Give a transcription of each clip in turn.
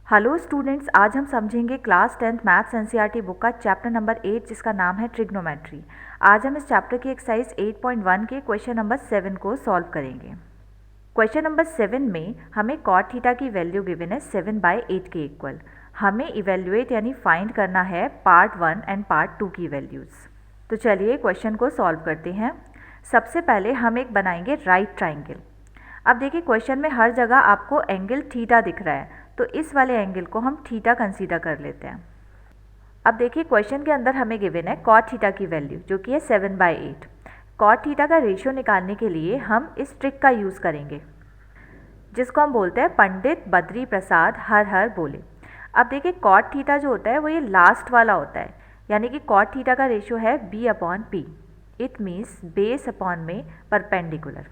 Hello students, आज हम समझेंगे class 10th maths NCERT book का चैप्टर नंबर 8 जिसका नाम है ट्रिग्नोमेट्री। आज हम इस चैप्टर की एक्सरसाइज 8.1 के क्वेश्चन नंबर 7 को सॉल्व करेंगे। क्वेश्चन नंबर 7 में हमें कॉट थीटा की वैल्यू गिवन है 7/8 के इक्वल। हमें इवेल्युएट यानी फाइंड करना है पार्ट 1 एंड पार्ट 2 की वैल्यूज़। तो चलिए क्वेश्चन को सॉल्व करते हैं। सबसे पहले हम एक बनाएंगे राइट ट्राइंगल। अब देखिए क्वेश्चन में हर जगह आपको एंगल थीटा दिख रहा है, तो इस वाले एंगल को हम थीटा कंसीडर कर लेते हैं। अब देखिए क्वेश्चन के अंदर हमें गिवन है कॉट थीटा की वैल्यू जो कि है 7/8। कॉट थीटा का रेशियो निकालने के लिए हम इस ट्रिक का यूज़ करेंगे जिसको हम बोलते हैं पंडित बद्री प्रसाद हर हर बोले। अब देखिए कॉट थीटा जो होता है वो ये लास्ट वाला होता है, यानी कि कॉट थीटा का रेशियो है b/p। It means base upon में परपेंडिकुलर।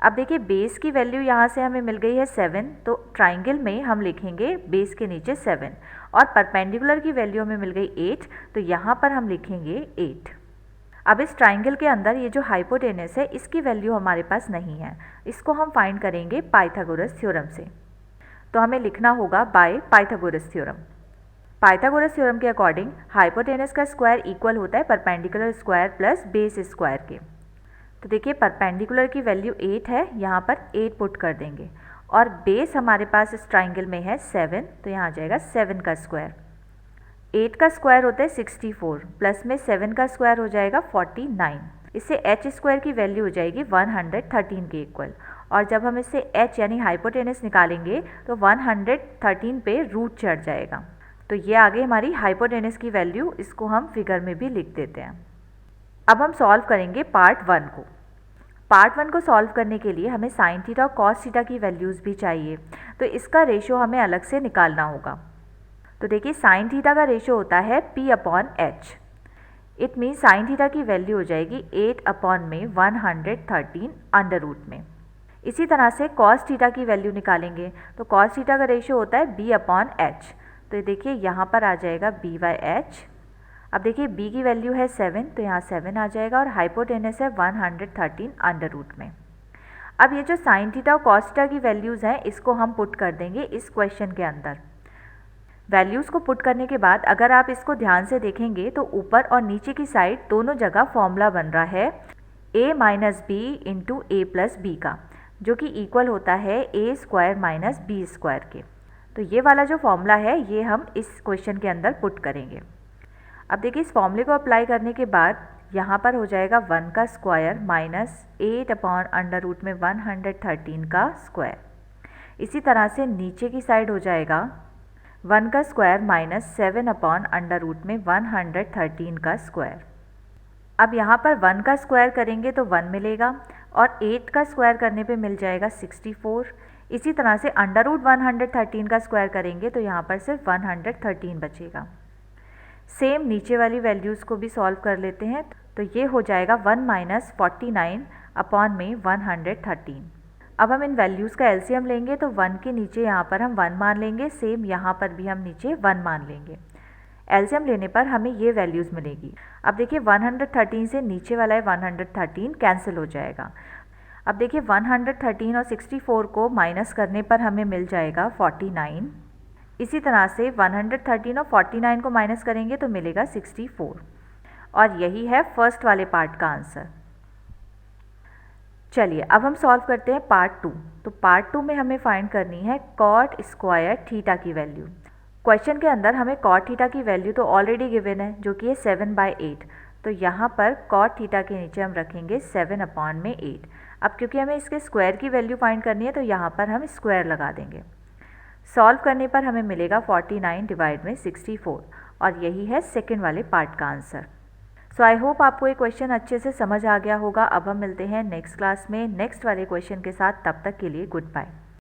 अब देखिए बेस की वैल्यू यहाँ से हमें मिल गई है 7, तो ट्राइंगल में हम लिखेंगे बेस के नीचे 7, और परपेंडिकुलर की वैल्यू हमें मिल गई 8, तो यहाँ पर हम लिखेंगे 8। अब इस ट्राइंगल के अंदर ये जो हाइपोटेनस है इसकी वैल्यू हमारे पास नहीं है, इसको हम फाइंड करेंगे पाइथागोरस थ्योरम से। तो हमें लिखना होगा by Pythagoras theorem. Pythagoras theorem के अकॉर्डिंग हाइपोटेनस का स्क्वायर इक्वल होता है perpendicular square plus base square के। तो देखिए परपेंडिकुलर की वैल्यू 8 है, यहाँ पर 8 पुट कर देंगे, और बेस हमारे पास इस ट्राइंगल में है 7, तो यहाँ आ जाएगा 7 का स्क्वायर। 8 का स्क्वायर होता है 64, प्लस में 7 का स्क्वायर हो जाएगा 49। इससे h स्क्वायर की वैल्यू हो जाएगी 113 के इक्वल, और जब हम इससे h यानी हाइपोटेनस निकालेंगे तो 113 पे रूट चढ़ जाएगा। तो ये आगे हमारी हाइपोटेनस की वैल्यू, इसको हम फिगर में भी लिख देते हैं। अब हम सॉल्व करेंगे पार्ट 1 को। पार्ट 1 को सॉल्व करने के लिए हमें साइन थीटा और कॉस थीटा की वैल्यूज़ भी चाहिए, तो इसका रेशियो हमें अलग से निकालना होगा। तो देखिए साइन थीटा का रेशियो होता है p/h। It mean sine theta की वैल्यू हो जाएगी 8/113 अंडर रूट में। इसी तरह से कॉस थीटा की वैल्यू निकालेंगे, तो कॉस थीटा का रेशियो होता है b/h। तो देखिए यहाँ पर आ जाएगा b/h। अब देखिए b की वैल्यू है 7, तो यहाँ 7 आ जाएगा, और हाइपोटेनस है 113 अंडर रूट में। अब ये जो साइन थीटा और कॉस थीटा की वैल्यूज़ हैं इसको हम पुट कर देंगे इस क्वेश्चन के अंदर। वैल्यूज़ को पुट करने के बाद अगर आप इसको ध्यान से देखेंगे तो ऊपर और नीचे की साइड दोनों जगह फॉर्मूला बन रहा है a minus B into A plus B का, जो कि इक्वल होता है a square minus B square के। तो ये वाला जो फॉर्मूला है ये हम इस क्वेश्चन के अंदर पुट करेंगे। अब देखिए इस फॉर्मूले को अप्लाई करने के बाद यहाँ पर हो जाएगा 1 का स्क्वायर माइनस 8/अंडर रूट में 113 का स्क्वायर। इसी तरह से नीचे की साइड हो जाएगा 1 का स्क्वायर माइनस 7/अंडर रूट में 113 का स्क्वायर। अब यहाँ पर 1 का स्क्वायर करेंगे तो 1 मिलेगा, और 8 का स्क्वायर करने पे मिल जाएगा 64। इसी तरह से अंडर रूट 113 का स्क्वायर करेंगे तो यहाँ पर सिर्फ 113 बचेगा। सेम नीचे वाली वैल्यूज़ को भी सॉल्व कर लेते हैं, तो ये हो जाएगा 1 माइनस 49/113। अब हम इन वैल्यूज़ का एलसीएम लेंगे, तो 1 के नीचे यहाँ पर हम 1 मान लेंगे, सेम यहाँ पर भी हम नीचे 1 मान लेंगे। एलसीएम लेने पर हमें ये वैल्यूज़ मिलेगी। अब देखिए 113 से नीचे वाला है 113 कैंसिल हो जाएगा। अब देखिए 113 और 64 को माइनस करने पर हमें मिल जाएगा 49। इसी तरह से 113 और 49 को माइनस करेंगे तो मिलेगा 64, और यही है फर्स्ट वाले पार्ट का आंसर। चलिए अब हम सॉल्व करते हैं पार्ट 2। तो पार्ट 2 में हमें फाइंड करनी है कॉट स्क्वायर थीटा की वैल्यू। क्वेश्चन के अंदर हमें कॉट थीटा की वैल्यू तो ऑलरेडी गिवन है जो कि है 7/8, तो यहाँ पर कॉट थीटा के नीचे हम रखेंगे 7/8। अब क्योंकि हमें इसके स्क्वायर की वैल्यू फाइंड करनी है तो यहाँ पर हम स्क्वायर लगा देंगे। सॉल्व करने पर हमें मिलेगा 49 डिवाइड में 64, और यही है सेकंड वाले पार्ट का आंसर। सो आई होप आपको ये क्वेश्चन अच्छे से समझ आ गया होगा। अब हम मिलते हैं नेक्स्ट क्लास में नेक्स्ट वाले क्वेश्चन के साथ, तब तक के लिए गुड बाय।